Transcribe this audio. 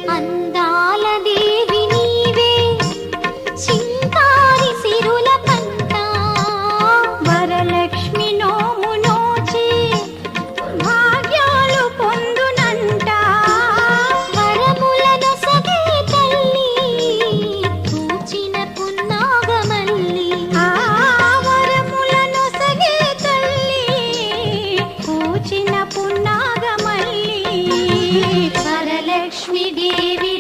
అందాల దేవి నీవే సింగారి సిరుల పంట వరలక్ష్మి నోము నోచి భాగ్యాలు పొందునంట వరములను సగే తల్లి పూచిన పున్నాగమల్లి వరములను సగే తల్లి పూచిన పున్నాగమల్లి వరలక్ష్మి దేవి